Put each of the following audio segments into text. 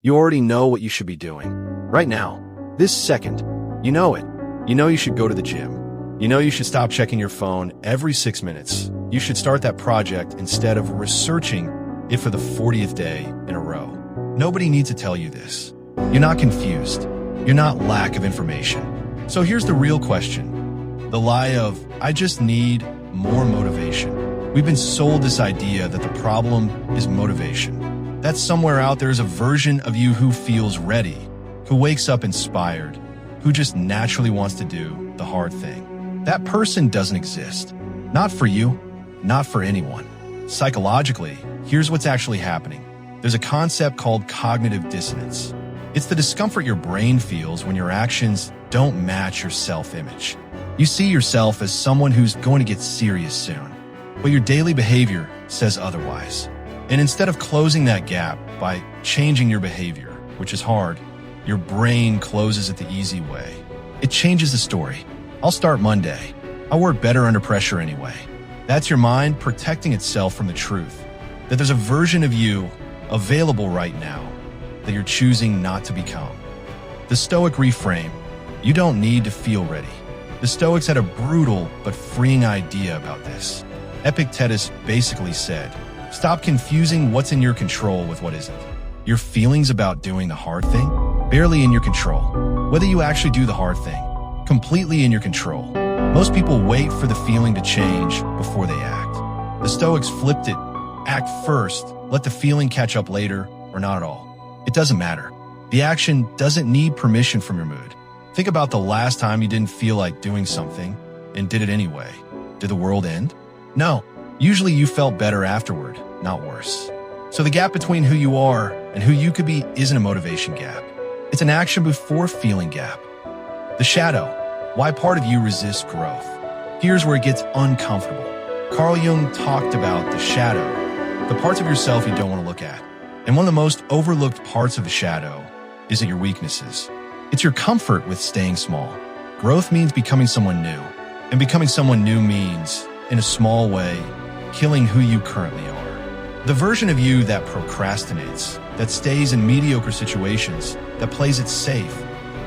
You already know what you should be doing. Right now, this second, you know it. You know you should go to the gym. You know you should stop checking your phone every 6 minutes. You should start that project instead of researching it for the 40th day in a row. Nobody needs to tell you this. You're not confused. You're not lack of information. So here's the real question. The lie of, I just need more motivation. We've been sold this idea that the problem is motivation. That somewhere out there is a version of you who feels ready, who wakes up inspired, who just naturally wants to do the hard thing. That person doesn't exist. Not for you, not for anyone. Psychologically, here's what's actually happening. There's a concept called cognitive dissonance. It's the discomfort your brain feels when your actions don't match your self-image. You see yourself as someone who's going to get serious soon, but your daily behavior says otherwise. And instead of closing that gap by changing your behavior, which is hard, your brain closes it the easy way. It changes the story. I'll start Monday. I'll work better under pressure anyway. That's your mind protecting itself from the truth, that there's a version of you available right now that you're choosing not to become. The Stoic Reframe. You don't need to feel ready. The Stoics had a brutal but freeing idea about this. Epictetus basically said, stop confusing what's in your control with what isn't. Your feelings about doing the hard thing? Barely in your control. Whether you actually do the hard thing, completely in your control. Most people wait for the feeling to change before they act. The Stoics flipped it. Act first, let the feeling catch up later, or not at all. It doesn't matter. The action doesn't need permission from your mood. Think about the last time you didn't feel like doing something and did it anyway. Did the world end? No. Usually you felt better afterward, not worse. So the gap between who you are and who you could be isn't a motivation gap. It's an action before feeling gap. The shadow. Why part of you resists growth. Here's where it gets uncomfortable. Carl Jung talked about the shadow, the parts of yourself you don't want to look at. And one of the most overlooked parts of the shadow isn't your weaknesses. It's your comfort with staying small. Growth means becoming someone new. And becoming someone new means, in a small way, killing who you currently are. The version of you that procrastinates, that stays in mediocre situations, that plays it safe,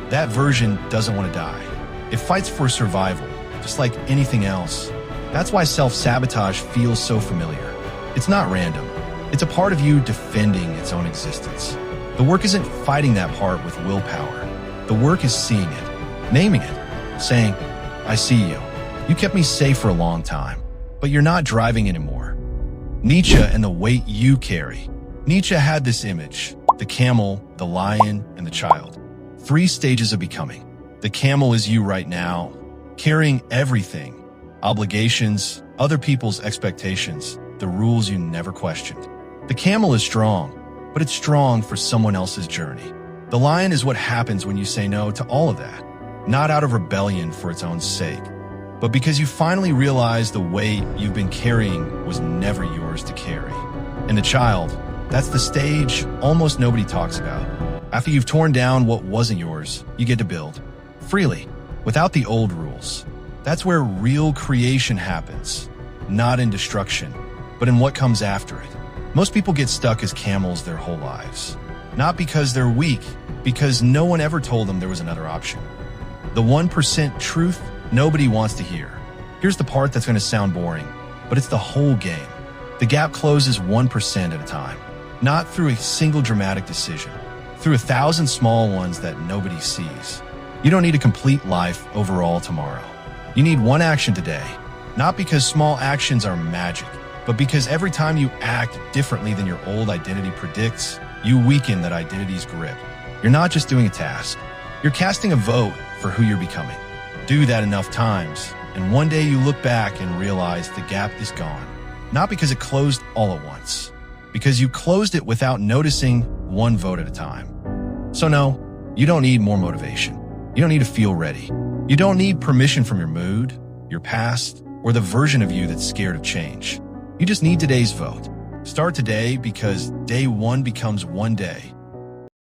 that version doesn't want to die. It fights for survival, just like anything else. That's why self-sabotage feels so familiar. It's not random. It's a part of you defending its own existence. The work isn't fighting that part with willpower. The work is seeing it, naming it, saying, I see you. You kept me safe for a long time, but you're not driving anymore. Nietzsche and the weight you carry. Nietzsche had this image, the camel, the lion, and the child. 3 stages of becoming. The camel is you right now, carrying everything, obligations, other people's expectations, the rules you never questioned. The camel is strong, but it's strong for someone else's journey. The lion is what happens when you say no to all of that, not out of rebellion for its own sake, but because you finally realize the weight you've been carrying was never yours to carry. And the child, that's the stage almost nobody talks about. After you've torn down what wasn't yours, you get to build. Freely, without the old rules. That's where real creation happens, not in destruction, but in what comes after it. Most people get stuck as camels their whole lives. Not because they're weak, because no one ever told them there was another option. The 1% truth nobody wants to hear. Here's the part that's going to sound boring, but it's the whole game. The gap closes 1% at a time, not through a single dramatic decision, through 1,000 small ones that nobody sees. You don't need a complete life overall tomorrow. You need one action today, not because small actions are magic, but because every time you act differently than your old identity predicts, you weaken that identity's grip. You're not just doing a task. You're casting a vote for who you're becoming. Do that enough times, and one day you look back and realize the gap is gone. Not because it closed all at once, because you closed it without noticing, one vote at a time. So no, you don't need more motivation. You don't need to feel ready. You don't need permission from your mood, your past, or the version of you that's scared of change. You just need today's vote. Start today because day 1 becomes one day,